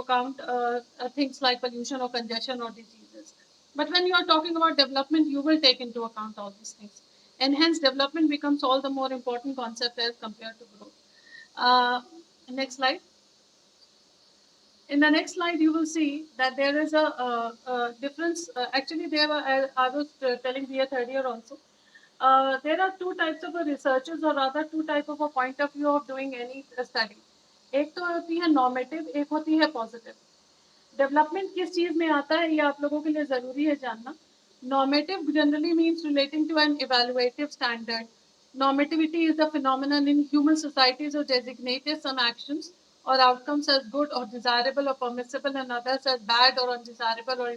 account things like pollution or congestion or diseases. But when you are talking about development, you will take into account all these things. And hence, development becomes all the more important concept as compared to growth. Next slide. In the next slide, you will see that there is a difference. Actually, there were, I was telling here earlier also, there are two types of researchers, or rather two type of a point of view of doing any study. एक तो होती है normative, एक होती है positive. Development किस चीज में आता है ये आप लोगों के लिए जरूरी है जानना. Normative generally means relating to an evaluative standard. Normativity is a phenomenon in human societies which designates some actions or outcomes as good or desirable or permissible and others as bad or undesirable or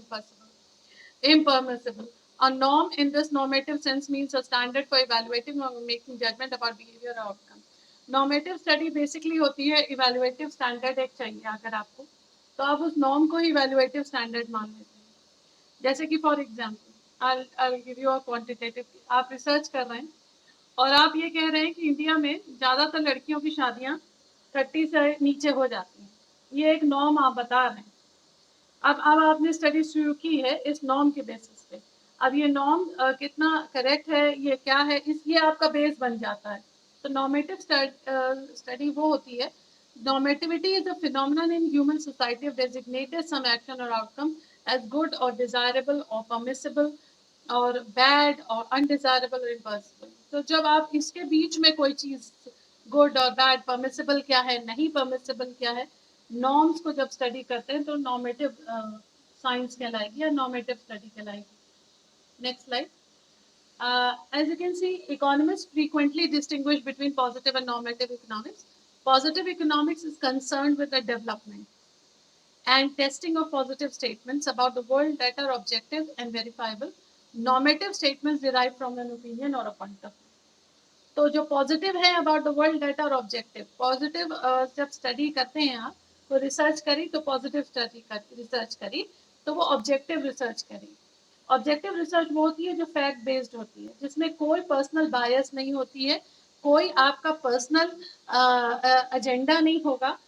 impermissible. A norm in this normative sense means a standard for evaluating or making judgment about behavior or outcome. Normative study basically होती है evaluative standard एक चाहिए अगर आपको, तो आप उस norm को ही evaluative standard मान लेते हैं. जैसे कि for example, I'll give you a quantitative. आप research कर रहे हैं और आप ये कह रहे हैं कि इंडिया में ज़्यादातर लड़कियों की शादियाँ 30 से नीचे हो जाती हैं. ये एक norm आप बता रहे हैं. अब आपने स्टडी शुरू की है इस नॉर्म के बेसिस पे. अब ये नॉर्म कितना करेक्ट है, ये क्या है, इस ये आपका बेस बन जाता है. तो नॉर्मेटिव स्टडी वो होती है. Normativity is a phenomenon in human society of designated some action or outcome as good or desirable or permissible or bad or undesirable or impossible. तो जब आप इसके बीच में कोई चीज गुड और बैड, परमिसिबल क्या है, नहीं परमिसिबल क्या है, नॉर्म्स को जब स्टडी करते हैं तो नॉर्मेटिव साइंस कहलाएगी या नॉर्मेटिव स्टडी कहलाएगी. Next slide. As you can see, economists frequently distinguish between positive and normative economics. Positive economics is concerned with the development and testing of positive statements about the world that are objective and verifiable. Normative statements derive from an opinion or a point of view. तो जो positive है about the world data और objective, positive जब study करते हैं आप, तो research करी तो पॉजिटिव स्टडी करी, रिसर्च करी तो वो ऑब्जेक्टिव रिसर्च करी. ऑब्जेक्टिव रिसर्च वो होती है जो फैक्ट बेस्ड होती है, जिसमें कोई पर्सनल बायस नहीं होती है, कोई आपका पर्सनल एजेंडा नहीं होगा.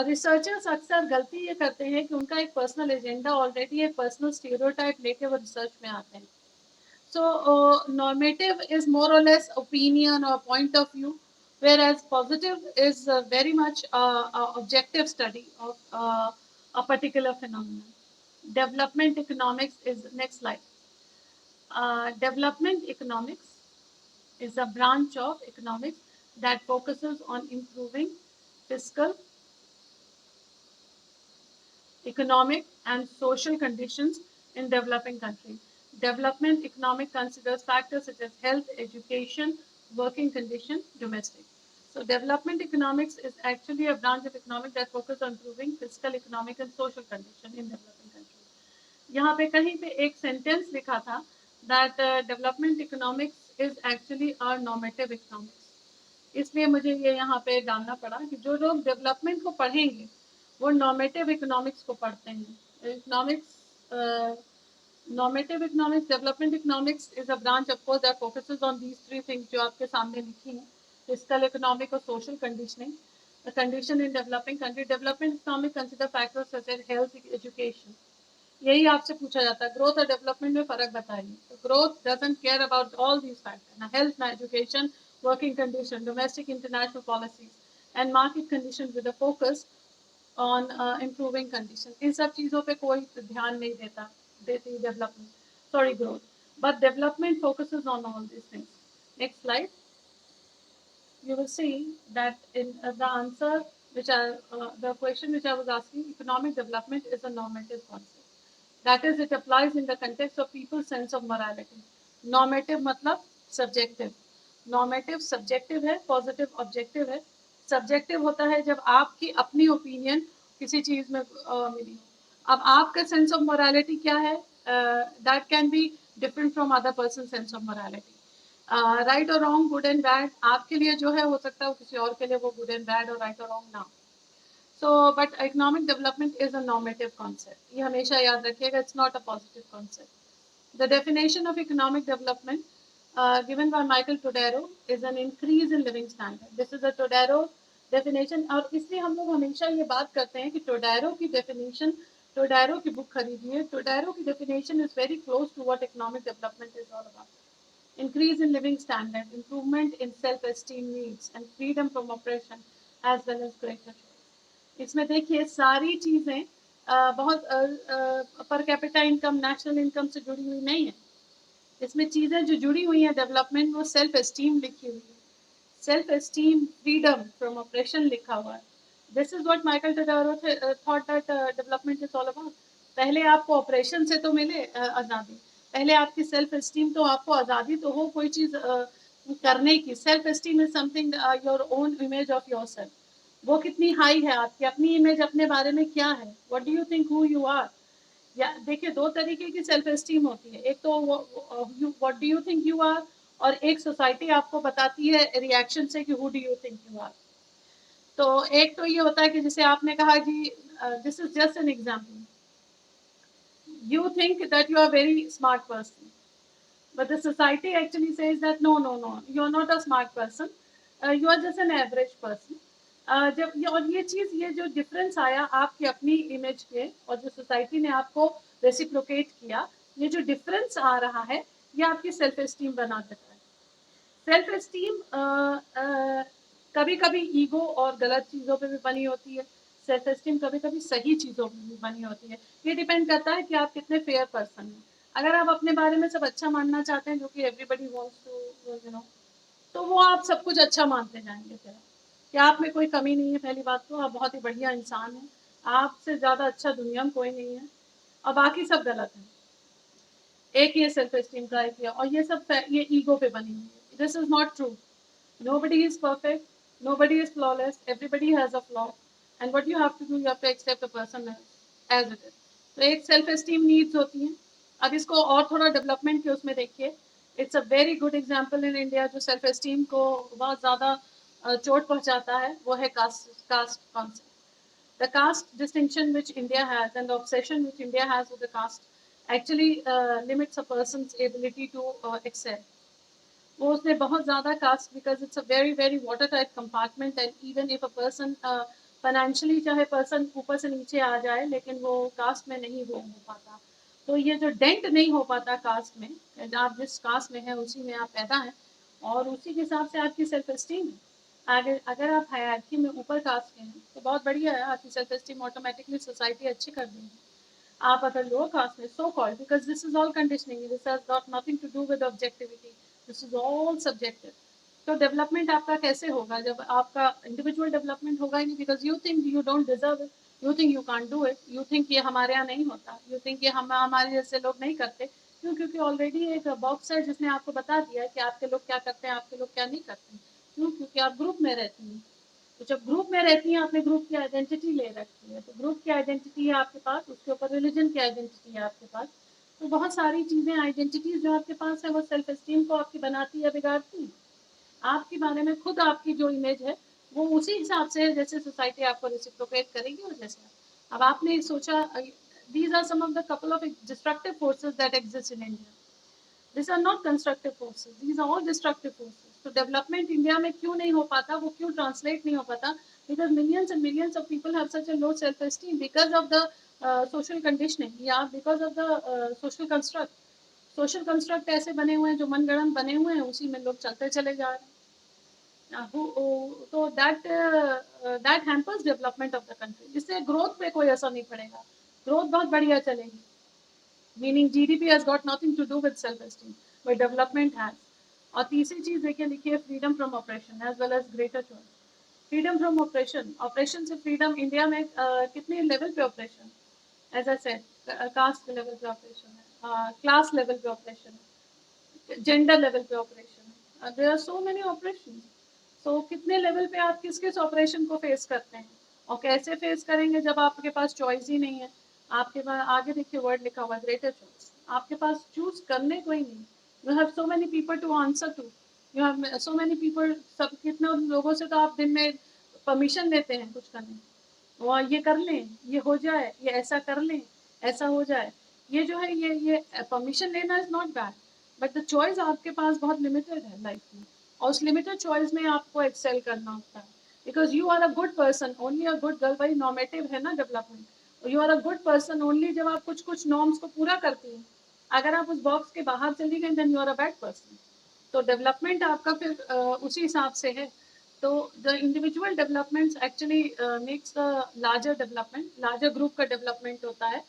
रिसर्चर्स अक्सर गलती ये करते हैं कि उनका एक पर्सनल एजेंडा ऑलरेडी, एक पर्सनल स्टीरियोटाइप लेके वो रिसर्च में आते हैं. So normative is more or less opinion or point of view, whereas positive is very much objective study of a particular phenomenon. Development economics is next slide. Development economics is a branch of economics that focuses on improving fiscal, economic, and social conditions in developing countries. Development economic considers factors such as health, education, working condition, domestic. So development economics is actually a branch of economics that focuses on improving fiscal, economic, and social condition in developing countries. यहाँ पे कहीं पे एक sentence लिखा था that development economics is actually a normative economics. इसलिए मुझे ये यहाँ पे डालना पड़ा कि जो लोग डेवलपमेंट को पढ़ेंगे वो नॉर्मेटिव इकोनॉमिक्स को पढ़ते हैं. Economics, normative economics, development economics is a branch of course that focuses on these three things जो आपके सामने लिखी हैं: fiscal, economic और social conditioning. The condition in developing country. Development economics consider factors such as health, education. यही आपसे पूछा जाता है ग्रोथ और डेवलपमेंट में फर्क बताइए. तो growth doesn't care about all these factors, ना हेल्थ, ना education, working condition, domestic international policies and market condition with a focus on improving condition. इन सब चीज़ों पे कोई ध्यान नहीं देती development, sorry growth. But development focuses on all these things. Next slide. You will see that in the answer which the question which I was asking, economic development is a normative concept. That is, it applies in the context of people's sense of morality. Normative मतलब subjective. Normative subjective है, positive objective है. Subjective होता है जब आपकी अपनी opinion किसी चीज में मिली हो. अब आपका sense of morality क्या है? That can be different from other person's sense of morality. Right or wrong, good and bad, आपके लिए जो है हो सकता है किसी और के लिए वो good and bad और right or wrong ना. So, but economic development is a normative concept. ये हमेशा याद रखिएगा, it's not a positive concept. The definition of economic development given by Michael Todaro is an increase in living standard. This is a Todaro definition, और इसलिए हम लोग हमेशा ये बात करते हैं कि टोडारो की डेफिनेशन, टोडारो की बुक खरीदिए। टोडारो की definition is very close to what economic development is all about. increase in living standard, improvement in self-esteem needs, and freedom from oppression, as well as greater choice। इसमें देखिए सारी चीजें बहुत पर capita income, national income से जुड़ी हुई नहीं है। इसमें चीजें जो जुड़ी हुई हैं डेवलपमेंट, वो सेल्फ एस्टीम लिखी हुई है। Self esteem, freedom from operation लिखा हुआ है। This is what Michael Todaro thought that development is all about. पहले आपको ऑपरेशन से तो मिले आज़ादी, पहले आपकी सेल्फ एस्टीम तो, आपको आज़ादी तो हो कोई चीज़ करने की। Self esteem is something, your own image of your self, वो कितनी हाई है आपकी, अपनी इमेज अपने बारे में क्या है, what do you think who you are. या देखिए दो तरीके की सेल्फ एस्टीम होती है, एक तो what do you think you are, और एक सोसाइटी आपको बताती है रिएक्शन से कि who do you think you are. तो एक तो ये होता है कि जैसे आपने कहा कि this is just an example, you think that you are a very smart person, but the society actually says that no, no, no, you are not a smart person, you are just an average person। जब ये, और ये चीज, ये जो difference आया आपकी अपनी इमेज के और जो सोसाइटी ने आपको रेसिप्रोकेट किया, ये जो डिफरेंस आ रहा है, ये आपकी सेल्फ एस्टीम बना देता है। सेल्फ एस्टीम कभी कभी ईगो और गलत चीज़ों पे भी बनी होती है, सेल्फ एस्टीम कभी कभी सही चीज़ों पे भी बनी होती है। ये डिपेंड करता है कि आप कितने फेयर पर्सन हैं। अगर आप अपने बारे में सब अच्छा मानना चाहते हैं, जो कि everybody wants to you know, तो वो आप सब कुछ अच्छा मानते जाएंगे। फिर कि आप में कोई कमी नहीं है, पहली बात तो आप बहुत ही बढ़िया इंसान हैं, आपसे ज़्यादा अच्छा दुनिया में कोई नहीं है, और बाकी सब गलत है। एक ये सेल्फ एस्टीम का है किया, और ये सब ये ईगो पे बनी हुई है। This is not true. Nobody is perfect, nobody is flawless, everybody has a flaw, and what you have to do, you have to accept a person as it is। तो एक सेल्फ एस्टीम नीड्स होती हैं। अब इसको और थोड़ा development के उसमें देखिए, it's a very good example in India, जो सेल्फ एस्टीम को बहुत ज़्यादा चोट पहुंचाता है, वो है caste concept. The caste distinction which India has and the obsession which India has with the caste actually limits a person's ability to excel। वो उसने बहुत ज़्यादा caste, because it's a very very water type compartment, and even if a person financially चाहे person ऊपर से नीचे आ जाए, लेकिन वो कास्ट में नहीं हो पाता। तो ये जो डेंट नहीं हो पाता कास्ट में, आप जिस कास्ट में है उसी में आप पैदा हैं, और उसी के हिसाब से आपकी सेल्फ एस्टीम है। अगर अगर आप हायरार्की में ऊपर कास्ट के हैं तो बहुत बढ़िया है, आपकी सेल्फ एस्टीम ऑटोमेटिकली सोसाइटी अच्छी कर देगी। आप अगर लोअर कास्ट में, so called, because this is all conditioning, this has got nothing to do with objectivity, this is all subjective. तो डेवलपमेंट आपका कैसे होगा जब आपका इंडिविजुअल डेवलपमेंट होगा ही नहीं, because you think you don't deserve it, you think you can't do it, you think ये हमारे यहाँ नहीं होता, यू थिंक ये हम हमारे जैसे लोग नहीं करते। क्यों? क्योंकि ऑलरेडी एक बॉक्स है जिसने आपको बता दिया है कि आपके लोग क्या करते हैं, आपके लोग क्या नहीं करते हैं। क्यों? क्योंकि आप ग्रुप में रहती हैं। तो जब ग्रुप में रहती हैं, आपने ग्रुप की आइडेंटिटी ले रखी है, तो ग्रुप की आइडेंटिटी है आपके पास, उसके ऊपर रिलीजन की आइडेंटिटी है आपके पास। तो बहुत सारी चीज़ें, आइडेंटिटीज जो आपके पास है, वो सेल्फ एस्टीम को आपकी बनाती है, बिगाड़ती है। आपके बारे में खुद आपकी जो इमेज है, वो उसी हिसाब से है जैसे सोसाइटी आपको रेसिप्रोकेट करेगी। और जैसे अब आपने सोचा, these are some of the couple of destructive forces that exist in India. These are not constructive forces, these are all destructive forces। तो डेवलपमेंट इंडिया में क्यों नहीं हो पाता, वो क्यों ट्रांसलेट नहीं हो पाता, because millions and millions of people have such a low self esteem, because of the social conditioning, या because of the social construct. Social construct ऐसे बने हुए हैं, जो मनगढ़ंत बने हुए हैं, उसी में लोग चलते चले जा रहे हैं। तो that hampers development of the country. इससे ग्रोथ पे कोई असर नहीं पड़ेगा, ग्रोथ बहुत बढ़िया चलेगी, meaning GDP has got nothing to do with self esteem, but development has. और तीसरी चीज देखिए, लिखिए freedom from operation as well as greater choice. Freedom from operation, operation से फ्रीडम, इंडिया में कितने लेवल पे operation, as I said, caste level पे ऑपरेशन है, क्लास लेवल पे ऑपरेशन है, जेंडर लेवल पे ऑपरेशन है, there are so many operation. So कितने लेवल पे आप किस किस ऑपरेशन को फेस करते हैं, और कैसे फेस करेंगे जब आपके पास चॉइस ही नहीं है। आपके पास आगे देखिए वर्ड लिखा हुआ है ग्रेटर चॉइस, आपके पास चूज करने को ही नहीं। You have so many people to answer to, you have so many people, सब कितने लोगों से तो आप दिन में परमिशन लेते हैं कुछ करने, वो ये कर लें, ये हो जाए, ये ऐसा कर लें, ऐसा हो जाए। ये जो है, ये परमिशन लेना is not bad, but the choice आपके पास बहुत लिमिटेड है लाइफ में, और उस लिमिटेड चॉइस में आपको एक्सेल करना होता है। Because you are a good person only, a good girl, भाई नॉर्मेटिव है ना development. You are a good person only जब आप कुछ कुछ नॉर्म्स को पूरा करती हैं। अगर आप उस बॉक्स के बाहर चली गई then you are a bad person. तो डेवलपमेंट आपका फिर उसी हिसाब से है। तो the individual developments actually makes the larger development, larger group का डेवलपमेंट होता है।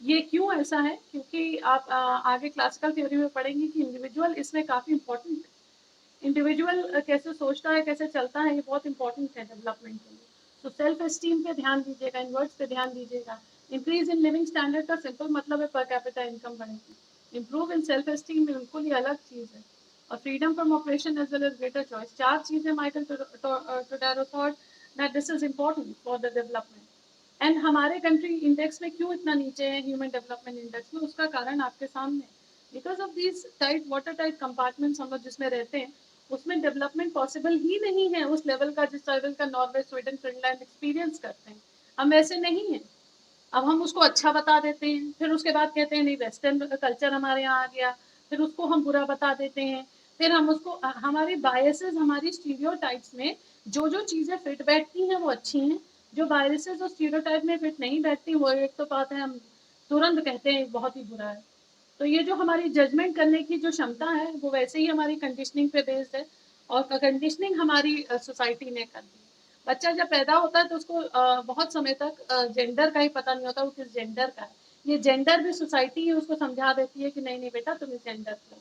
ये क्यों ऐसा है? क्योंकि आप आगे क्लासिकल थ्योरी में पढ़ेंगे कि इंडिविजुअल इसमें काफ़ी इंपॉर्टेंट है। इंडिविजुअल कैसे सोचता है, कैसे चलता है, ये बहुत इंपॉर्टेंट है डेवलपमेंट के लिए। तो सेल्फ एस्टीम पे ध्यान दीजिएगा, इनवर्ड्स पे ध्यान दीजिएगा। इंक्रीज इन लिविंग स्टैंडर्ड का सिंपल मतलब है पर कैपिटा इनकम बढ़ेगी। इम्प्रूव इन सेल्फ एस्टीम में बिल्कुल ही अलग चीज़ है। और freedom from operation as well as greater choice, चार चीज़ें Michael Todaro thought that this is important for the development. And हमारे कंट्री इंडेक्स में क्यों इतना नीचे है, ह्यूमन डेवलपमेंट इंडेक्स में, उसका कारण आपके सामने। Because of these tight water tight compartments हम लोग जिसमें रहते हैं, उसमें डेवलपमेंट पॉसिबल ही नहीं है उस लेवल का जिस लेवल का नॉर्वे, स्वीडन, फिनलैंड एक्सपीरियंस करते हैं। हम वैसे नहीं हैं। अब हम उसको अच्छा बता देते हैं, फिर उसके बाद कहते हैं नहीं वेस्टर्न कल्चर हमारे यहाँ आ गया, फिर उसको हम बुरा बता देते हैं। फिर हम उसको हमारी बायसेस, हमारी स्टीरियोटाइप्स में जो जो चीज़ें फिट बैठती हैं वो अच्छी हैं, जो बायसेस और स्टीरियोटाइप में फिट नहीं बैठती वो एक तो बात है, हम तुरंत कहते हैं बहुत ही बुरा है। तो ये जो हमारी जजमेंट करने की जो क्षमता है वो वैसे ही हमारी कंडीशनिंग पे बेस्ड है। और कंडीशनिंग हमारी सोसाइटी ने कर दी। बच्चा जब पैदा होता है तो उसको बहुत समय तक जेंडर का ही पता नहीं होता वो किस जेंडर का है। ये जेंडर भी सोसाइटी ही उसको समझा देती है कि नहीं नहीं बेटा तुम इस जेंडर का।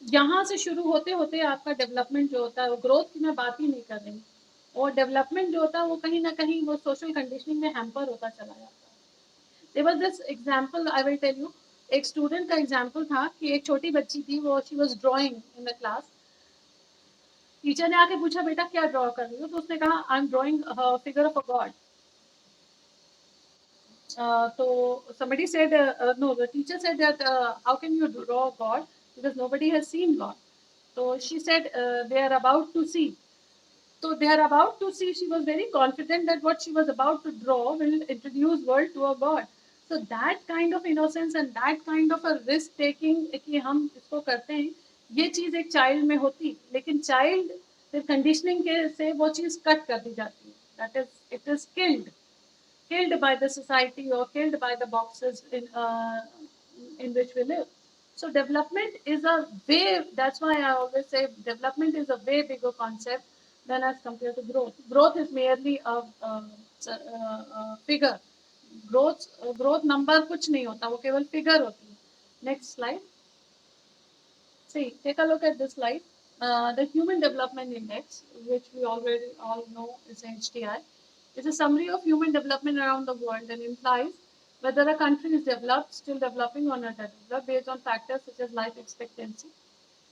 यहाँ से शुरू होते होते आपका डेवलपमेंट जो होता है, वो ग्रोथ की मैं बात ही नहीं कर रही। और डेवलपमेंट जो होता है वो कहीं ना कहीं वो सोशल कंडीशनिंग में हैम्पर होता चला जाता है। There was this example I will tell you. एक स्टूडेंट का एग्जांपल था कि एक छोटी बच्ची थी, वो she was drawing in the class. Teacher ने आके पूछा बेटा क्या ड्रॉ कर रही हो, तो उसने कहा I am drawing figure of a God. So somebody said, no, the teacher said that how can you draw God because nobody has seen God. So she said they are about to see. So they are about to see. She was very confident that what she was about to draw will introduce world to a God. So that kind of innocence and that kind of a risk taking कि हम इसको करते हैं, ये चीज़ एक child में होती, लेकिन चाइल्ड फिर कंडीशनिंग के से वो चीज़ कट कर दी जाती है। That is it is killed by the society or killed by the boxes in which we live. So development is a way. That's why I always say development is a way bigger concept than as compared to growth. Growth is merely a figure. Growth number कुछ नहीं होता, वो केवल figure होती है. Next slide. See, take a look at this slide. The Human Development Index, which we already all know is HDI, is a summary of human development around the world and implies whether a country is developed, still developing, or not developed based on factors such as life expectancy.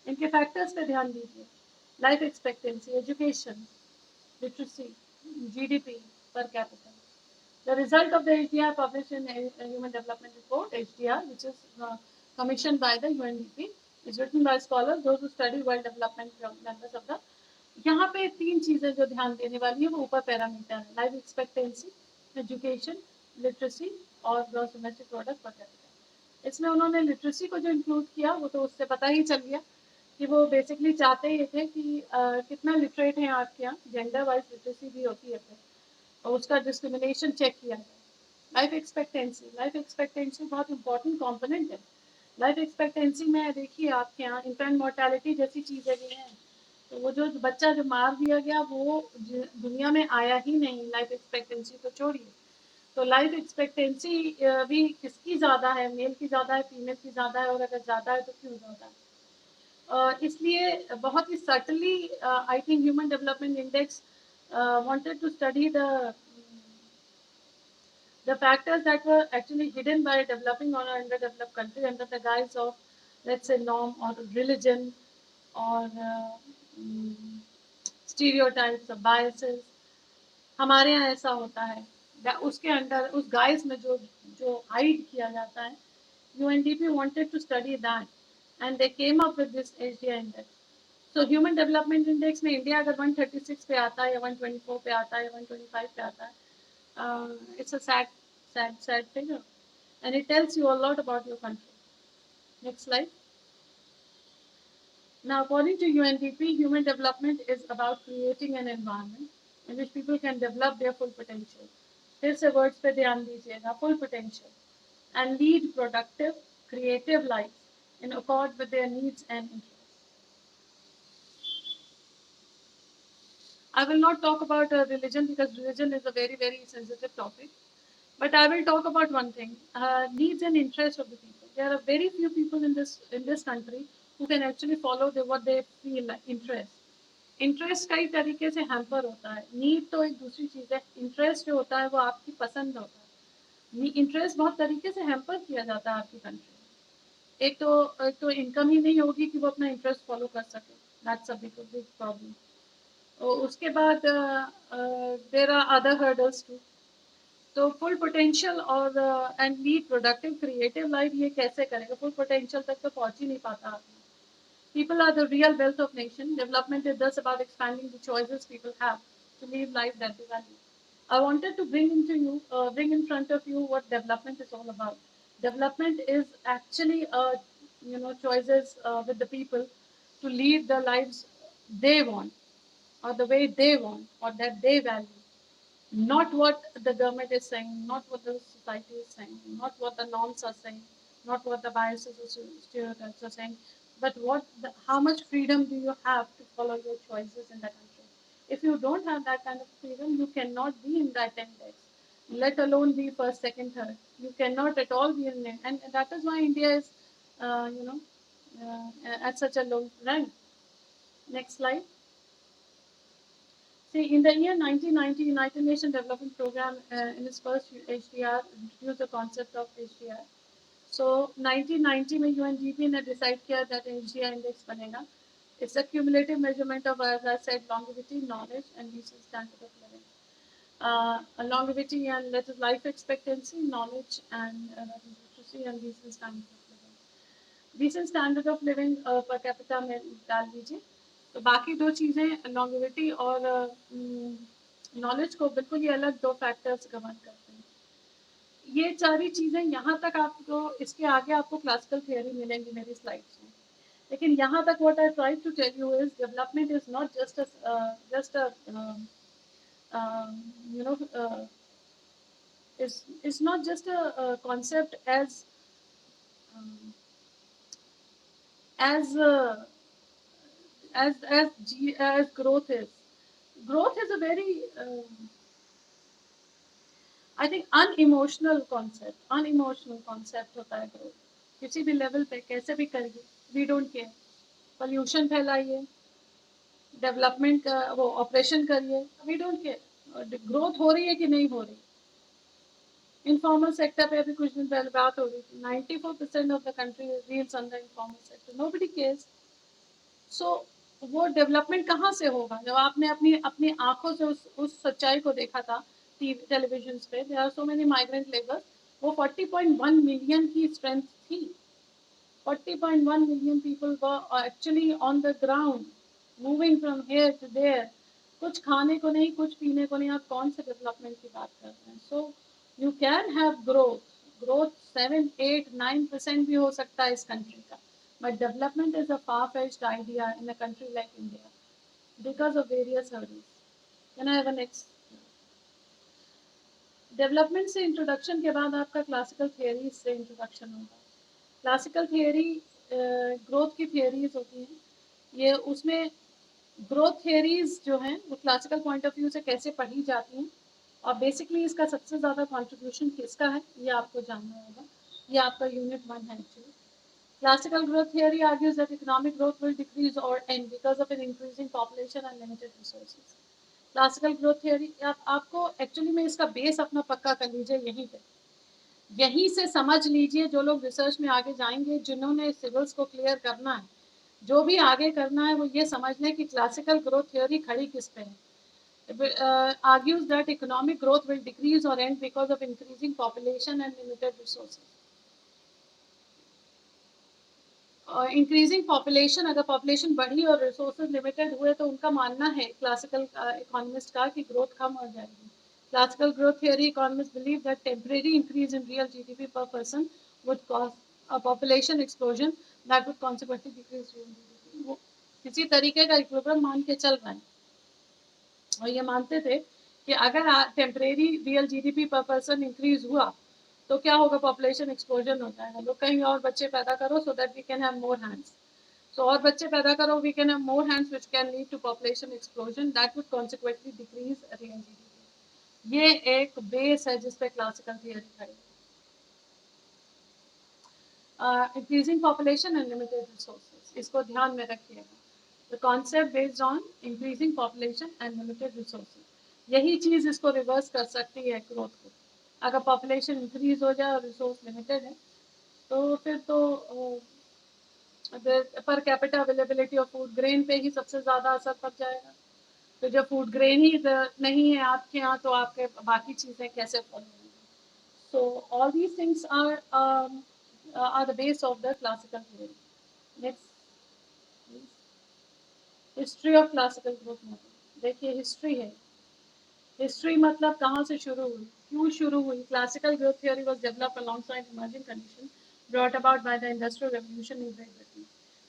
इनके factors पे ध्यान दीजिए. Life expectancy, education, literacy, GDP per capita. The result of the HDR published in Human Development Report, HDR, which is commissioned by the UNDP, is written by scholars, those who study world development members of the. यहाँ पे तीन चीजें जो ध्यान देने वाली है वो ऊपर पैरामीटर है, लाइफ एक्सपेक्टेंसी, एजुकेशन, लिटरेसी और gross domestic product per capita. इसमें उन्होंने लिटरेसी को जो इंक्लूड किया वो तो उससे पता ही चल गया कि वो बेसिकली चाहते ये थे कि कितना लिटरेट है आपके यहाँ, जेंडर वाइज लिटरेसी भी होती है फिर, और उसका डिस्क्रिमिनेशन चेक किया जाए। लाइफ एक्सपेक्टेंसी बहुत इंपॉर्टेंट कंपोनेंट है। लाइफ एक्सपेक्टेंसी में देखिए आपके यहाँ इन्फेंट मोर्टेलिटी जैसी चीज़ें भी हैं। तो वो जो बच्चा जो मार दिया गया वो दुनिया में आया ही नहीं, लाइफ एक्सपेक्टेंसी तो छोड़िए। तो लाइफ एक्सपेक्टेंसी भी किसकी ज़्यादा है, मेल की ज़्यादा है, फीमेल की ज़्यादा है, और अगर ज़्यादा है तो क्यों ज़्यादा है? इसलिए बहुत ही subtly I think human development index wanted to study the factors that were actually hidden by developing or underdeveloped country under the guise of, let's say, norm or religion or stereotypes or biases. हमारे यहाँ ऐसा होता है, उसके under उस guys में जो जो हाइड किया जाता है, UNDP wanted to study that and they came up with this HDI index. So human development index में इंडिया अगर 136 पे आता है या 124 पे आता है या 125 पे आता है, it's a sad figure, and it tells you a lot about your country. Next slide. Now, according to UNDP, human development is about creating an environment in which people can develop their full potential. फिर से words पे ध्यान दीजिएगा, full potential, and lead productive, creative lives in accord with their needs and interests. I will not talk about religion because religion is a very, very sensitive topic. But I will talk about one thing: needs and interests of the people. There are very few people in this country who can actually follow what they feel like interest. Interest कई तरीके से hamper होता है, need तो एक दूसरी चीज़ है, interest जो होता है वो आपकी पसंद होता है। इंटरेस्ट बहुत तरीके से हैम्पर किया जाता है आपकी कंट्री में। एक तो इनकम ही नहीं होगी कि वो अपना इंटरेस्ट फॉलो कर सके, that's a big big problem. और उसके बाद there are other hurdles too. तो फुल पोटेंशियल और and lead productive creative life ये कैसे करेगा? फुल पोटेंशियल तक तो पहुंच ही नहीं पाता आदमी। People are the real wealth of nation. Development is thus about expanding the choices people have to live life that they value. I wanted to bring in front of you what development is all about. Development is actually, choices with the people to lead the lives they want, or the way they want, or that they value. Not what the government is saying, not what the society is saying, not what the norms are saying, not what the biases or stereotypes are saying, but how much freedom do you have to follow your choices in the country? If you don't have that kind of freedom, you cannot be in that index, let alone be first, second, third. You cannot at all be in it, and that is why India is, uh, you know, at such a low rank. Next slide. See, in the year 1990, United Nations Development Program, in its first HDR, introduced the concept of HDR. So 1990 में UNDP ने decide किया that HDR index बनेगा. It's a cumulative measurement of, as I said, longevity, knowledge, and decent standard of living. Longevity and that is life expectancy, knowledge, and literacy and decent standard of living. Decent standard of living per capita में डाल दीजिए। तो बाकी दो चीज़ें longevity और knowledge को बिल्कुल ही अलग दो फैक्टर्स गवर्न करते हैं। ये सारी चीज़ें यहाँ तक आपको, इसके आगे आपको क्लासिकल थियोरी मिलेंगी मेरी स्लाइड्स में। लेकिन यहाँ तक what I try to tell you is development is not just a you know is not just a concept um, as as growth is. Growth is a very I think unemotional concept होता है growth. किसी भी level पे कैसे भी करिए, we don't care. Pollution फैलाइए, development का वो ऑपरेशन करिए, we don't care. ग्रोथ हो रही है कि नहीं हो रही। इनफॉर्मल सेक्टर पे अभी कुछ दिन पहले बात हो रही थी, 94% of the country relies under informal sector, nobody cares. So वो डेवलपमेंट कहाँ से होगा जब आपने अपनी अपनी आंखों से उस सच्चाई को देखा था टीवी टेलीविजन पे। There are so many migrant labours, वो 40.1 मिलियन की स्ट्रेंथ थी। 40.1 million people were actually on the ground, moving from here to there. कुछ खाने को नहीं, कुछ पीने को नहीं, आप कौन से डेवलपमेंट की बात कर रहे हैं? So you can have growth 7, 8, 9% भी हो सकता है इस कंट्री का, but development is a far-fetched idea in a country like India because of various hurdles. Can I have a next? Development से इंट्रोडक्शन के बाद आपका क्लासिकल थियरी से इंट्रोडक्शन होगा। क्लासिकल थियरी ग्रोथ की थियरीज होती हैं, ये उसमें ग्रोथ थियरीज जो हैं वो क्लासिकल पॉइंट ऑफ व्यू से कैसे पढ़ी जाती हैं, और बेसिकली इसका सबसे ज़्यादा कंट्रीब्यूशन किसका है ये आपको जानना होगा। ये आपका यूनिट 1 है actually. Classical growth theory argues that economic growth will decrease or end because of an increasing population and limited resources. Classical growth theory आपको एक्चुअली में इसका बेस अपना पक्का कर लीजिए यहीं पे, यहीं से समझ लीजिए। जो लोग रिसर्च में आगे जाएंगे, जिन्होंने सिविल्स को क्लियर करना है, जो भी आगे करना है, वो ये समझ लें कि क्लासिकल ग्रोथ थियोरी खड़ी किस पे है। argues that economic growth will decrease or end because of increasing population and limited resources. Increasing population, अगर पॉपुलेशन बढ़ी और रिसोर्सेज लिमिटेड हुए तो उनका मानना है क्लासिकल इकोनॉमिस्ट का कि ग्रोथ कम हो जाएगी। Classical growth theory economist believe that temporary increase in real GDP per person would cause a population explosion that would consequently decrease real GDP. वो किसी तरीके का इक्विलिब्रियम मान के चल रहे हैं। और ये मानते थे कि अगर temporary real GDP per person increase हुआ तो क्या होगा, पॉपुलेशन एक्सप्लोजन हो जाएगा। लोग कहीं और बच्चे पैदा करो so that we can have more hands. So और बच्चे पैदा करो, we can have more hands which can lead to population explosion that would consequently decrease real GDP। ये एक बेस है जिस पे क्लासिकल थियरी खड़ी है। Increasing population and limited resources, इसको ध्यान में रखिएगा। The concept based on increasing population and limited resources, यही चीज इसको रिवर्स कर सकती है ग्रोथ को। अगर पॉपुलेशन इंक्रीज हो जाए और रिसोर्स लिमिटेड है तो फिर तो per capita availability of food grain पे ही सबसे ज्यादा असर पड़ जाएगा। तो जब फूड ग्रेन ही नहीं है आपके यहाँ तो आपके बाकी चीजें कैसे फॉलो होंगी। So all these things are the base of the classical theory. Next, history of classical growth model. देखिए हिस्ट्री है, हिस्ट्री मतलब कहाँ से शुरू हुई, क्यों शुरू हुई। Classical growth theory was developed alongside emerging condition brought about by the industrial revolution in Great Britain.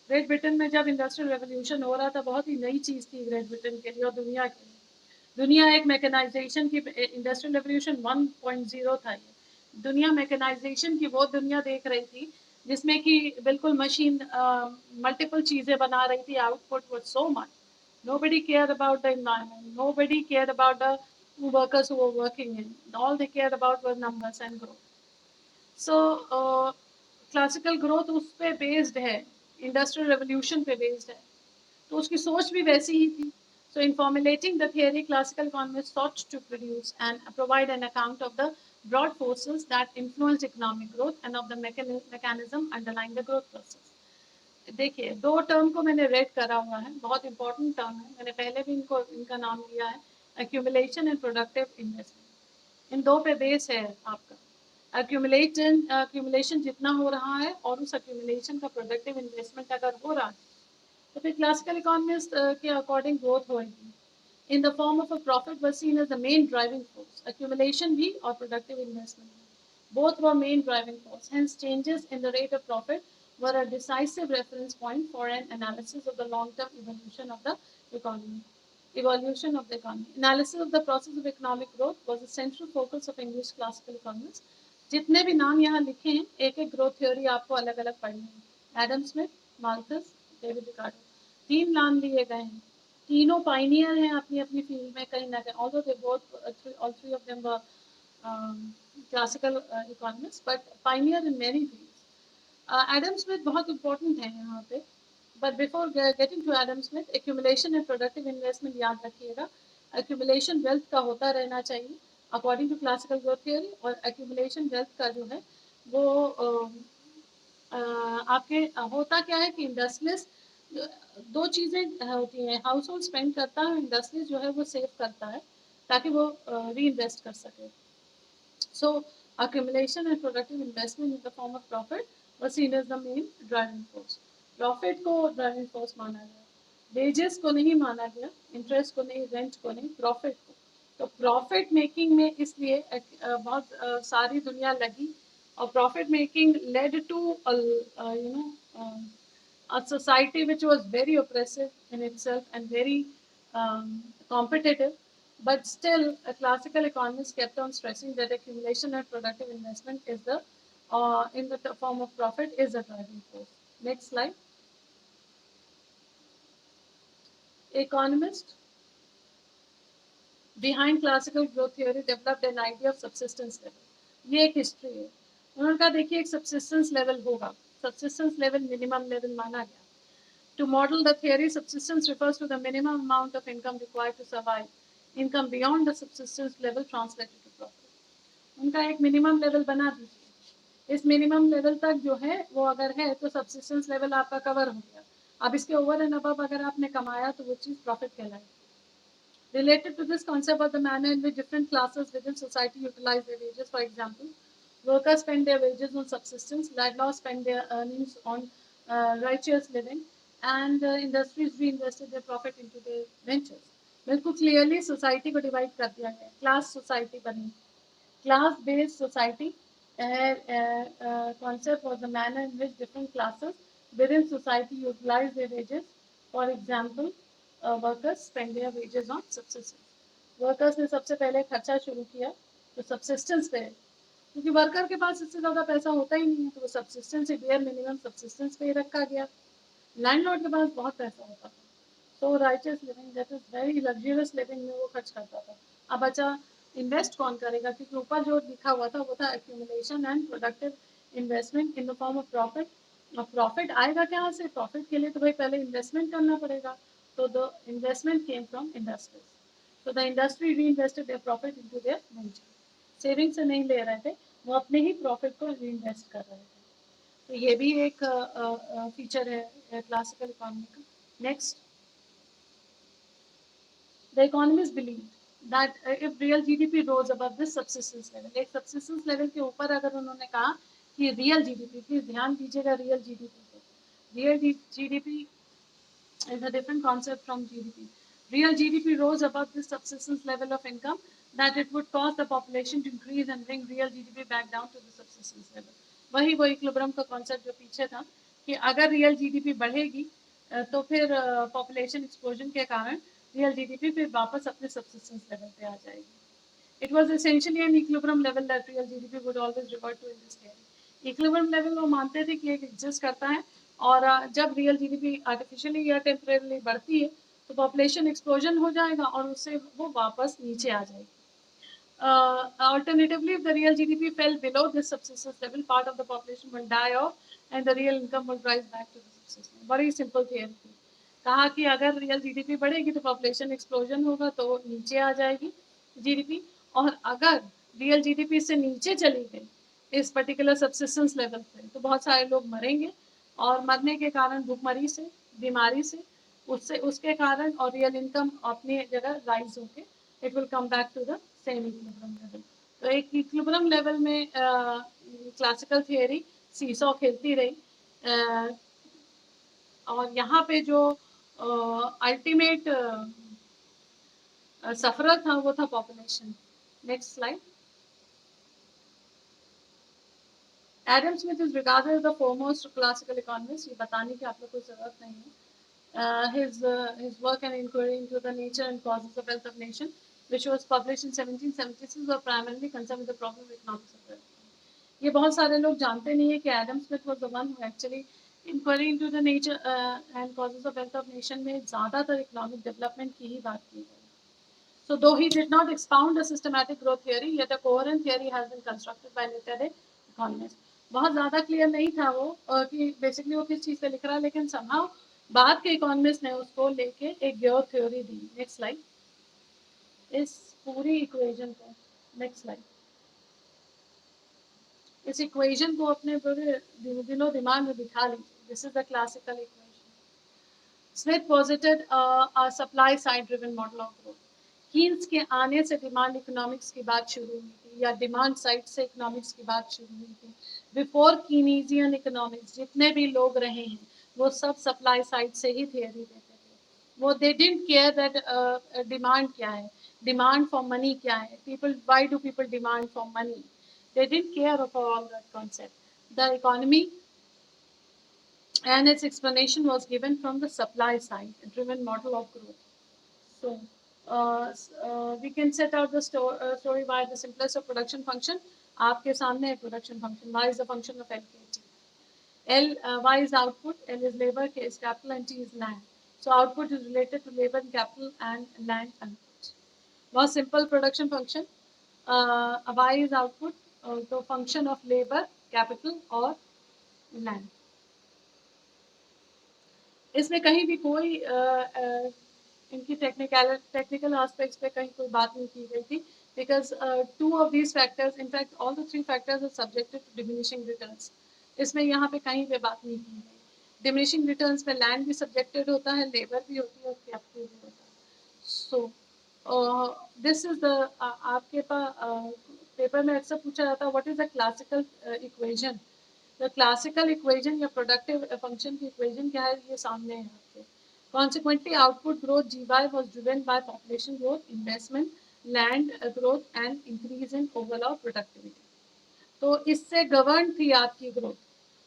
Great Britain में जब इंडस्ट्रियल रेवोल्यूशन हो रहा था, बहुत ही नई चीज़ थी ग्रेट ब्रिटेन के लिए और दुनिया के लिए। दुनिया एक मैकेनाइजेशन की, इंडस्ट्रियल रेवोल्यूशन 1.0 था ये। दुनिया मैकेनाइजेशन की वो दुनिया देख रही थी जिसमें कि बिल्कुल मशीन मल्टीपल चीज़ें बना रही थी। Output was so much, nobody cared about the environment, nobody cared about the workers who were working in, all they cared about were numbers and growth। So classical growth उस पे based है, industrial revolution पे based है, तो उसकी सोच भी वैसी ही थी। So in formulating the theory, classical economists sought to produce and provide an account of the broad forces that influence economic growth and of the mechanism underlying the growth process। देखिए दो term को मैंने red करा हुआ है, बहुत important term है, मैंने पहले भी इनका नाम लिया है, एक्यूमुलेशन एंड प्रोडक्टिव इन्वेस्टमेंट। इन दो पे बेस है आपका। एक्यूमुलेशन जितना हो रहा है और उस एक्यूमुलेशन का प्रोडक्टिव इन्वेस्टमेंट अगर हो रहा है तो फिर क्लासिकल इकोनॉमिस्ट के अकॉर्डिंग ग्रोथ होगी। In the form of a profit was seen as the main driving force। Accumulation भी और productive investment भी, both were main driving force। Hence, changes in the rate of profit were a decisive reference point for an analysis of the long-term evolution of the economy। Evolution of the economy. Analysis of the process of economic growth was a central focus of English classical economists। जितने भी नाम यहाँ लिखे हैं, एक एक growth theory आपको अलग अलग पढ़नी है। Adam Smith, Malthus, David Ricardo, तीन नाम लिए गए हैं। तीनों पाइनियर हैं अपनी अपनी फील्ड में कहीं ना कहीं, although they both all three of them were classical economist but pioneer in many fields. Adam Smith बहुत इंपॉर्टेंट है यहाँ पे। But before getting to Adam Smith, accumulation and productive investment याद रखिएगा। एक्यूमुलेशन वेल्थ का होता रहना चाहिए according to classical growth theory, और एक्यूमुलेशन वेल्थ का जो है वो आपके होता क्या है कि इंडस्ट्रियलिस्ट दो चीज़ें होती हैं, हाउस होल्ड स्पेंड करता है, इंडस्ट्री जो है वो सेव करता है ताकि वो री इन्वेस्ट कर सके। सो accumulation and productive investment in the form of profit was seen as the main driving force। Profit को ड्राइविंग फोर्स माना गया, वेजेस को नहीं माना गया, इंटरेस्ट को नहीं, रेंट को नहीं, प्रॉफिट को। तो प्रॉफिट मेकिंग में इसलिए बहुत सारी दुनिया लगी, और profit making led to you know a society which was very oppressive in itself and very competitive. But still, a classical economist kept on stressing that accumulation and productive investment is the, in the form of profit, is a driving force। Next slide. Economist behind classical growth theory developed an idea of subsistence level। ये एक history है। उन्होंने कहा देखिए एक subsistence level होगा, subsistence level minimum level माना गया। To model the theory, subsistence refers to the minimum amount of income required to survive। Income beyond the subsistence level translated to profit। उनका एक मिनिमम लेवल बना दीजिए, इस minimum level तक जो है वो अगर है तो सब्सिस्टेंस लेवल आपका कवर हो गया। अब इसके ओवर एंड अबव अगर आपने कमाया तो वो चीज़ प्रॉफिट कहलाएगी। Related to this concept was the manner in which different classes within society utilize their wages। For example, workers spend their wages on subsistence, landlords spend their earnings on righteous living, and industries reinvested their profit into their ventures। बिल्कुल clearly society को divide कर दिया गया, class society बनी, class based society. Concept was the manner in which different classes within society utilize their wages। For example, workers spend their wages on subsistence। Workers ने सबसे पहले खर्चा शुरू किया तो सब्सिस्टेंस पे, क्योंकि वर्कर के पास इससे ज़्यादा पैसा होता ही नहीं है, तो वो सब्सिस्टेंस से बेयर मिनिमम सब्सिस्टेंस पे ही रखा गया। लैंडलॉर्ड के पास बहुत पैसा होता था, तो righteous living, that is very luxurious living में वो खर्च करता था। अब बचा इन्वेस्ट कौन करेगा, क्योंकि ऊपर जो लिखा हुआ था वो था accumulation and productive investment in the form of profit. अब प्रॉफिट आएगा कहाँ से, प्रॉफिट के लिए तो भाई पहले इन्वेस्टमेंट करना पड़ेगा, तो the investment came from industries, तो द इंडस्ट्री री invested their profit into their venture, saving से नहीं ले रहे थे, वो अपने ही प्रॉफिट को री इन्वेस्ट कर रहे थे। तो ये भी एक फीचर है क्लासिकल इकोनॉमी का। Next, the economists believe that if real GDP rose above this subsistence level, एक subsistence level के ऊपर अगर उन्होंने कहा कि real GDP, प्लीज ध्यान दीजिएगा real GDP पे, real GDP is a different concept from GDP. Real GDP rose above this subsistence level of income, that it would cause the population to increase and bring real GDP back down to the subsistence level. वही वो equilibrium का concept जो पीछे था कि अगर real GDP बढ़ेगी तो फिर पॉपुलेशन एक्सप्लोजन के कारण रियल जीडीपी फिर वापस अपने सब्सिस्टेंस लेवल पे आ जाएगी। It was essentially an equilibrium level that real GDP would always revert to in this theory. Equilibrium level वो मानते थे कि एक एग्जिस्ट करता है, और जब रियल जीडीपी आर्टिफिशियली या टेम्परेरी बढ़ती है तो पॉपुलेशन एक्सप्लोजन हो जाएगा और उससे वो वापस नीचे आ जाएगी। Alternatively, if the real GDP fell below this subsistence level, part of the population will die off and the real income will rise back to the subsistence. बड़ी सिंपल थियरी थी। कहा कि अगर रियल जीडीपी बढ़ेगी तो population explosion होगा तो नीचे आ जाएगी जीडीपी, और अगर रियल जीडीपी से नीचे चली गई इस पर्टिकुलर सब्सिस्टेंस लेवल पे तो बहुत सारे लोग मरेंगे, और मरने के कारण भूखमरी से, बीमारी से, उससे उसके कारण, और रियल इनकम अपनी जगह राइज होके it will come back to the same equilibrium level. तो एक इक्विलिब्रियम लेवल में क्लासिकल थियरी सीसॉ खेलती रही, और यहाँ पे जो अल्टीमेट सफरर था वो था population. Next slide. Adam Smith is regarded as the foremost classical economist, ये बताने की आप लोग को जरूरत नहीं है। His work and inquiry into the nature and causes of wealth of nation, which was published in 1776, were primarily concerned with the problem of economics of wealth. ये बहुत सारे लोग जानते नहीं है कि Adam Smith was the one who actually inquiry into the nature and causes of wealth of nation में ज़्यादातर इकोनॉमिक डेवलपमेंट की ही बात की गई। So though he did not expound a systematic growth theory, yet a coherent theory has been constructed by later economists. बहुत ज़्यादा clear नहीं था वो कि बेसिकली वो किस चीज़ पे लिख रहा है, लेकिन somehow बाद के इकोनॉमिस्ट ने उसको लेके एक ग्रोथ थ्योरी दी। Next slide. इस पूरी इक्वेशन को, नेक्स्ट स्लाइड, इस इक्वेशन को अपने पूरे दिलो दिमाग में बिठा लीजिए। This is the classical equation. Smith posited a supply side driven model of growth. Keynes के आने से डिमांड इकोनॉमिक्स की बात शुरू हुई थी, या डिमांड साइड से इकोनॉमिक्स की बात शुरू हुई थी। बिफोर कीनीजियन इकोनॉमिक्स जितने भी लोग रहे हैं वो सब सप्लाई साइड से ही थियरी देते थे। वो they didn't care that demand क्या है, डिमांड फॉर मनी क्या है, people, why do people demand for money, they didn't care of all that concept. The economy and its explanation was given from the supply side, a driven model of growth. So we can set out the story by the simplest of production function. आपके सामने है production function. Y is the function of LKT. Y is output, L is labor, K is capital, and T is land. So output is related to labor and capital and land input. बहुत simple production function. Y is output, तो function of labor, capital और land. इसमें कहीं भी कोई इनकी technical aspects पे कहीं कोई बात नहीं की गई थी, because two of these factors, in fact all the three factors are subjected to diminishing returns. इसमें यहाँ पे कहीं पे बात नहीं की गई। diminishing returns में land भी subjected होता है, labor भी होती है और capital भी होता है। So this is the आपके पास पेपर में अक्सर पूछा जाता है what is the classical equation. The classical equation या productive function की equation क्या है, ये सामने है आपके। Consequently, output growth GY was driven by population growth, investment, land growth and increase in overall productivity. तो इससे गवर्न थी आपकी ग्रोथ।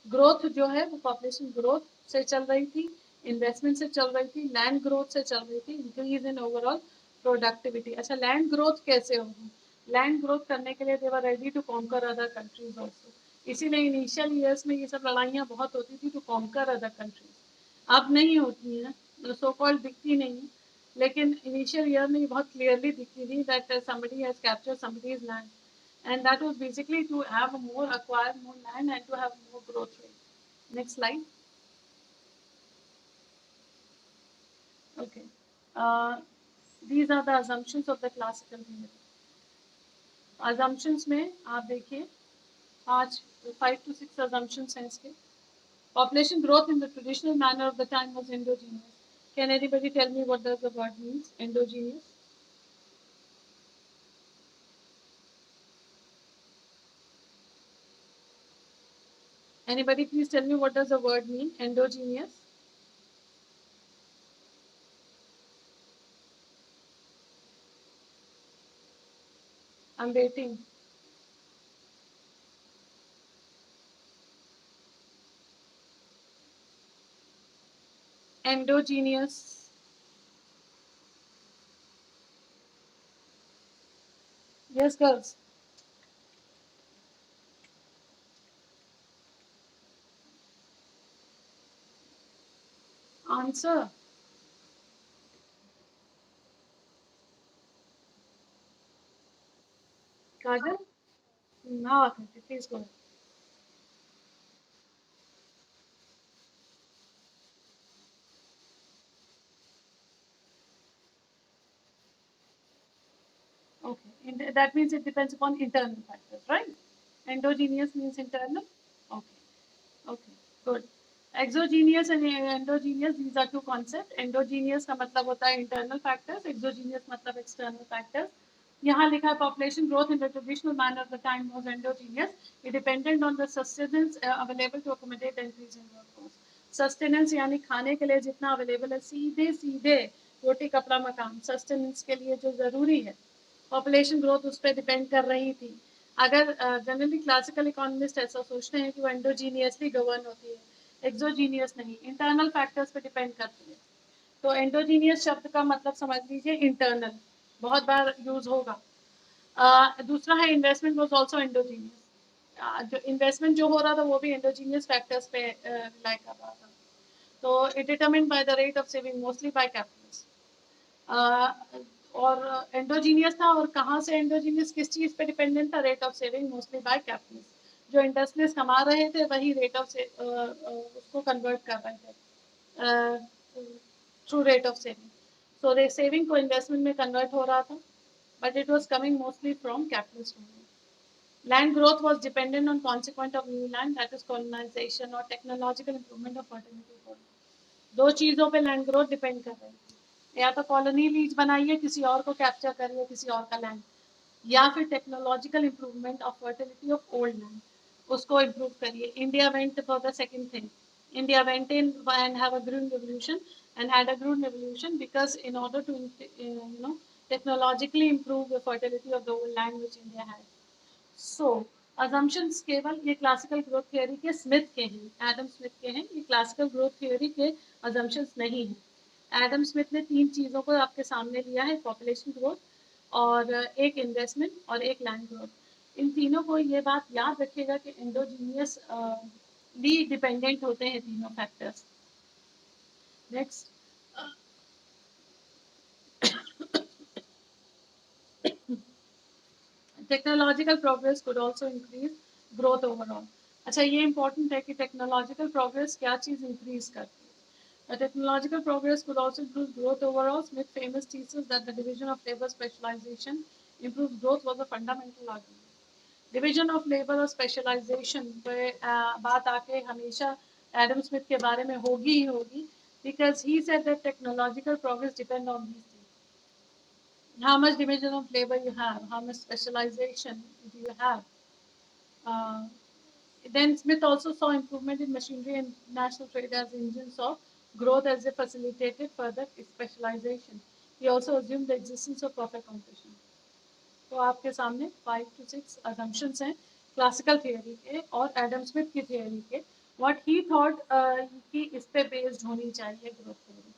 ग्रोथ जो है वो पॉपुलेशन ग्रोथ से चल रही थी, इन्वेस्टमेंट से चल रही थी, लैंड ग्रोथ से चल रही थी, इंक्रीज इन ओवरऑल प्रोडक्टिविटी। अच्छा, लैंड ग्रोथ कैसे होगी? लैंड ग्रोथ करने के लिए they were ready to conquer other countries also. इसीलिए इनिशियल ईयर्स में ये सब लड़ाइयाँ बहुत होती थी टू कॉन्कर अदर कंट्रीज। अब नहीं होती हैं, सो कॉल्ड दिखती नहीं है, लेकिन इनिशियल ईयर में ये बहुत क्लियरली दिखती थी that somebody has captured somebody's land, and that was basically to have more, acquire more land and to have more growth rate. Next slide. Okay. Uh, these are the assumptions of the classical theory. Assumptions में आप देखिए 5 to 6 assumptions हैं इसके. Population growth in the traditional manner of the time was endogenous. Can anybody tell me what does the word means? Endogenous. Anybody please tell me what does the word mean? Endogenous. I'm waiting. Endogenous. Yes, girls. Answer. Kajal? No, please go ahead. Okay. That means it depends upon internal factors, right? Endogenous means internal. Okay. Okay. Good. Exogenous and endogenous, these are two concepts. Endogenous का मतलब होता है internal factors, exogenous मतलब external factors. यहाँ लिखा है population growth in the traditional manner of the time was endogenous. It depended on the sustenance available to accommodate the increase in workforce. Sustenance यानी खाने के लिए जितना available है, सीधे सीधे रोटी कपड़ा मकान sustenance के लिए जो जरूरी है, पॉपुलेशन ग्रोथ उस पर डिपेंड कर रही थी. अगर जनरली क्लासिकल इकोनॉमिस्ट ऐसा सोचते हैं कि वो एंडोजीनियसली गवर्न होती है, एक्सोजीनियस नहीं, इंटरनल फैक्टर्स पे डिपेंड करती है. तो एंडोजीनियस शब्द का मतलब समझ लीजिए इंटरनल, बहुत बार यूज होगा. दूसरा है इन्वेस्टमेंट वॉज ऑल्सो एंडोजीनियस. जो इन्वेस्टमेंट जो हो रहा था वो भी एंडोजीनियस फैक्टर्स पे रिलाई कर रहा था. तो it determined by the rate of saving mostly bye capitalist. और एंडोजीनियस था, और कहाँ से एंडोजीनियस, किस चीज़ पे डिपेंडेंट था? Rate of saving mostly bye capitalist. जो इंडस्ट्रियलिस्ट कमा रहे थे वही रेट ऑफ उसको कन्वर्ट कर रहे थे through rate of saving. So saving को इन्वेस्टमेंट में कन्वर्ट हो रहा था, but it was coming mostly from capitalist only. Land growth was dependent on consequent of new land, that is colonization or technological improvement of fertility. दो चीजों पे land growth depend कर रही है, या तो कॉलोनी लीज बनाइए, किसी और को कैप्चर करिए किसी और का लैंड, या फिर technological improvement of fertility of old land, उसको इम्प्रूव करिए. India went for the second thing. India went in and have a green revolution and had a green revolution because in order to technologically improve the fertility of the old land which India had. So assumptions केवल ये classical growth theory के Smith के हैं, Adam Smith के हैं, ये classical growth theory के assumptions नहीं हैं. एडम स्मिथ ने 3 चीज़ों को आपके सामने लिया है, पॉपुलेशन ग्रोथ और एक इन्वेस्टमेंट और एक लैंड ग्रोथ. इन तीनों को ये बात याद रखिएगा कि एंडोजीनियस ली डिपेंडेंट होते हैं तीनों factors. Next. Technological progress could also increase growth overall. अच्छा, ये इंपॉर्टेंट है कि टेक्नोलॉजिकल प्रोग्रेस क्या चीज़ इंक्रीज करती है. Technological progress could also improve growth overall. Smith famous thesis that the division of labor specialization improves growth was a fundamental argument. Division of labor और specialization पे बात आके हमेशा एडम स्मिथ के बारे में होगी ही होगी, because he said that technological progress depend on these things. How much division of labor you have, how much specialization do you have. Uh, then Smith also saw improvement in machinery and national trade as engines of growth as they facilitated further specialization. He also assumed the existence of perfect competition. तो आपके सामने 5 to 6 assumptions हैं classical theory के और Adam Smith की theory के. What he thought कि इस पे बेस्ड होनी चाहिए ग्रोथ थियोरी,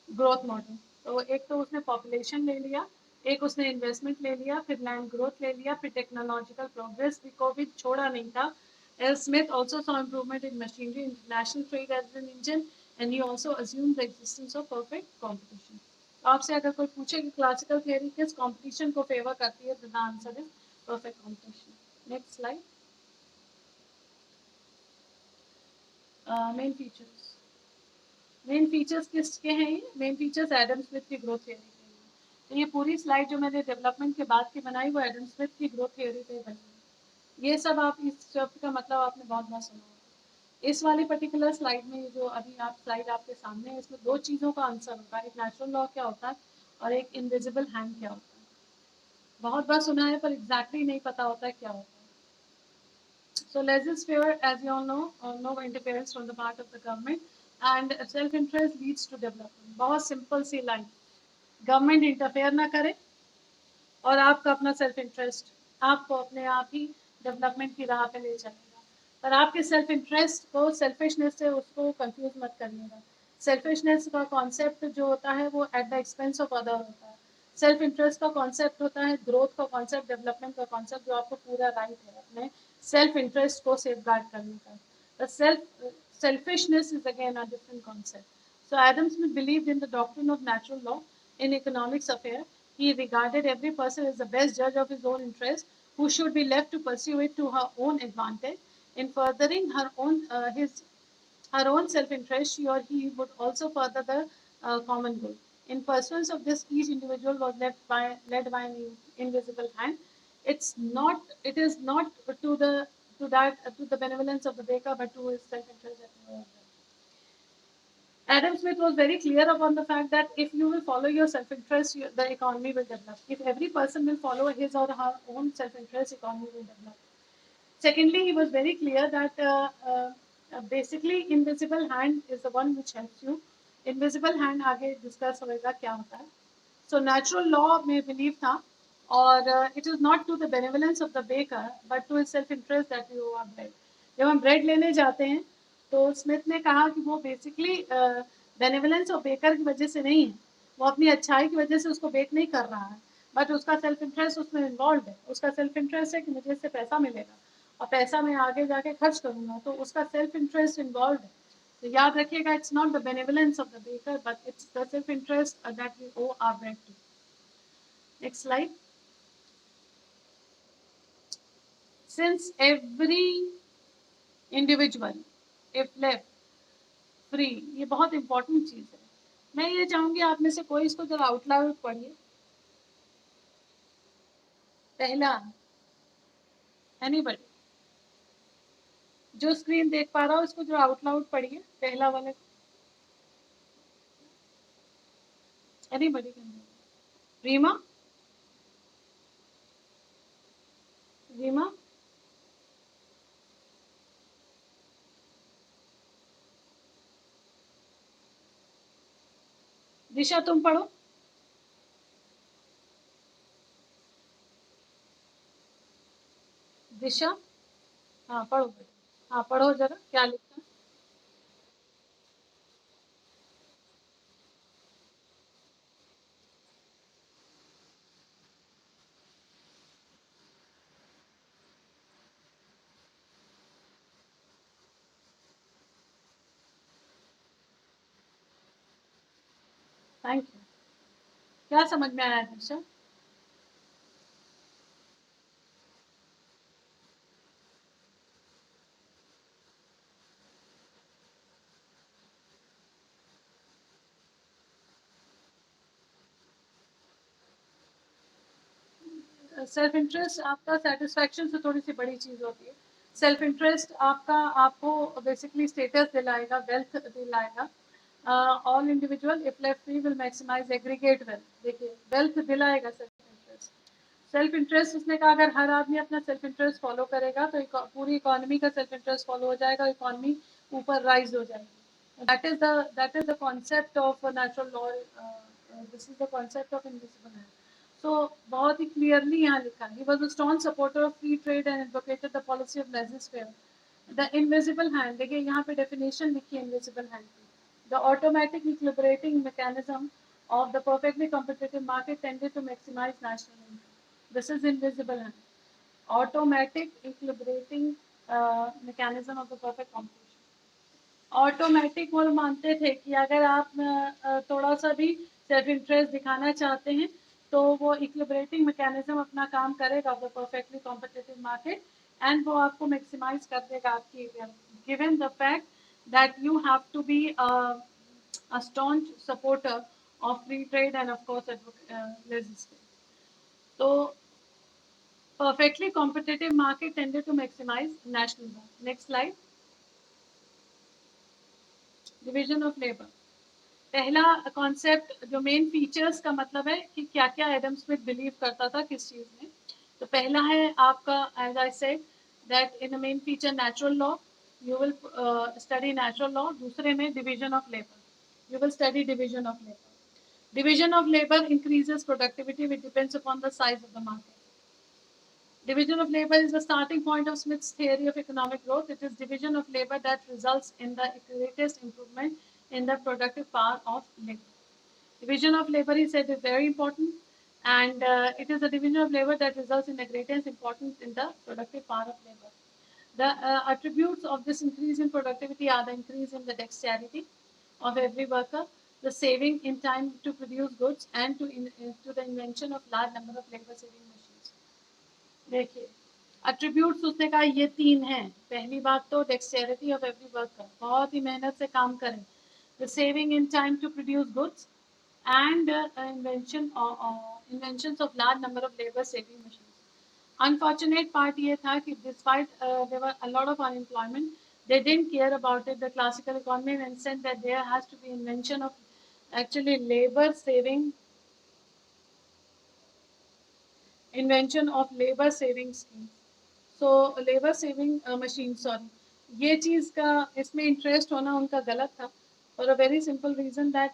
ग्रोथ मॉडल. तो एक तो उसने पॉपुलेशन ले लिया, एक उसने इन्वेस्टमेंट ले लिया, फिर लैंड ग्रोथ ले लिया, फिर टेक्नोलॉजिकल प्रोग्रेस को भी छोड़ा नहीं था. L. Smith also saw improvement in machinery, international trade as an engine, and he also assumed the existence of perfect competition. आपसे अगर कोई पूछे कि क्लासिकल थियरी किस कंपटीशन को फेवर करती है, तो the answer is perfect competition. Next slide. Main features. Main features किसके हैं? ये मेन फीचर्स एडम स्मिथ की ग्रोथ थियरी के हैं. तो ये पूरी स्लाइड जो मैंने डेवलपमेंट के बाद की बनाई वो एडम स्मिथ की ग्रोथ थियरी पे बनी है. ये सब आप इस शब्द का मतलब आपने बहुत बार सुना होगा. इस वाली पर्टिकुलर स्लाइड में जो अभी आप स्लाइड आपके सामने है, इसमें दो चीज़ों का आंसर होगा. एक नेचुरल लॉ क्या होता है और एक इनविजिबल हैंड क्या होता है. बहुत बार सुना है पर एग्जैक्टली नहीं पता होता है क्या होता है. So laissez-faire, as you all know, no interference from the part of the government, and self-interest leads to development. बहुत सिंपल सी लाइन. गवर्नमेंट इंटरफेयर ना करे और आपका अपना सेल्फ इंटरेस्ट आपको अपने आप ही डेवलपमेंट की राह पे ले चलेगा. पर आपके सेल्फ इंटरेस्ट को सेल्फिशनेस से उसको कंफ्यूज मत करिएगा. सेल्फिशनेस का कॉन्सेप्ट जो होता है वो at the expense of other होता है. सेल्फ इंटरेस्ट का कॉन्सेप्ट होता है ग्रोथ का कॉन्सेप्ट, डेवलपमेंट का कॉन्सेप्ट, जो आपको पूरा राइट है अपने सेल्फ इंटरेस्ट को सेफ गार्ड करने का. The selfishness is again a different concept. So Adam Smith believed in the doctrine of natural law in economics affairs. He regarded every person as the best judge of his own interest, who should be left to pursue it to her own advantage. In furthering her own self-interest, she or he would also further the common good. In pursuance of this, each individual was led by an invisible hand. It is not to the benevolence of the baker, but to his self-interest that he was. Adam Smith was very clear upon the fact that if you will follow your self-interest, the economy will develop. If every person will follow his or her own self-interest, economy will develop. Secondly, he was very clear that basically invisible hand is the one which helps you. Invisible hand आगे discuss होएगा क्या होता है. So natural law में believe था और it is not to the benevolence of the baker but to his self-interest that you are bread. जब हम ब्रेड लेने जाते हैं तो स्मिथ ने कहा कि वो बेसिकली बेनेवलेंस ऑफ बेकर की वजह से नहीं है. वो अपनी अच्छाई की वजह से उसको बेक नहीं कर रहा है, बट उसका सेल्फ इंटरेस्ट उसमें इन्वॉल्व है. उसका सेल्फ इंटरेस्ट है कि मुझे इससे पैसा मिलेगा और पैसा मैं आगे जाके खर्च करूंगा, तो उसका सेल्फ इंटरेस्ट इन्वॉल्व है. तो याद रखिएगा, it's not the benevolence of the baker but it's the self interest that we owe our bread to. Next slide. Since every individual, if left free, ये बहुत इंपॉर्टेंट चीज है. मैं ये चाहूंगी आप में से कोई इसको जरा आउट लाउड पढ़िए. पहला, एनीबडी जो स्क्रीन देख पा रहा हो इसको जरा आउट लाउड पढ़िए, पहला वाले. Anybody can. रीमा. रीमा. दिशा तुम पढ़ो. दिशा. हाँ पढ़ो. हाँ पढ़ो जरा क्या लिखा. Thank you. क्या समझ में आया दिशा? सेल्फ इंटरेस्ट आपका सेटिस्फैक्शन से थोड़ी सी बड़ी चीज होती है. सेल्फ इंटरेस्ट आपका आपको बेसिकली स्टेटस दिलाएगा, वेल्थ दिलाएगा. All individual if left free will maximise aggregate wealth. देखिए वेल्थ दिलाएगा सेल्फ इंटरेस्ट. सेल्फ इंटरेस्ट उसने कहा अगर हर आदमी अपना सेल्फ इंटरेस्ट फॉलो करेगा तो पूरी इकोनॉमी का सेल्फ इंटरेस्ट फॉलो हो जाएगा, इकोनॉमी ऊपर राइज हो जाएगी. That is the concept of natural law. This is the concept of invisible hand. So बहुत ही क्लियरली यहाँ लिखा है. He was a strong supporter of free trade and advocated the policy of laissez-faire. The invisible hand, देखिए यहाँ पे definition लिखी है invisible hand की. The automatic equilibrating mechanism of the perfectly competitive market tended to maximize national income. This is invisible hand. Automatic equilibrating mechanism of the perfect competition. Automatic वो मानते थे कि अगर आप थोड़ा सा भी सेल्फ इंटरेस्ट दिखाना चाहते हैं तो वो इक्विलिब्रेटिंग मैकेनिज्म अपना काम करेगा the perfectly competitive market and वो आपको मैक्सिमाइज कर देगा आपकी given the fact that you have to be a staunch supporter of free trade and of course resistance. So perfectly competitive market tended to maximize national wealth. Next slide. Division of labor. पहला concept जो main features का मतलब है कि क्या क्या Adam Smith believe करता था किस चीज में. तो पहला है आपका as I said that in the main feature natural law you will study natural law. दूसरे में division of labour you will study division of labour. Division of labour increases productivity which depends upon the size of the market. Division of labor is the starting point of Smith's theory of economic growth. It is division of labor that results in the greatest improvement in the productive power of labor. Division of labor, he said, is very important, and it is the division of labor that results in the greatest importance in the productive power of labor. The attributes of this increase in productivity are the increase in the dexterity of every worker, the saving in time to produce goods, and to the invention of large number of labor-saving machines. देखिए attributes उसने कहा ये तीन हैं. पहली बात तो dexterity of every worker, बहुत ही मेहनत से काम करें. The saving in time to produce goods and inventions of large number of labor saving machines. Unfortunate part ये था कि despite there were a lot of unemployment, they didn't care about it. The classical economy said that there has to be invention of actually labor saving invention of labor saving schemes. So labor saving machine sorry, ये चीज़ का इसमें interest होना उनका गलत था for a very simple reason that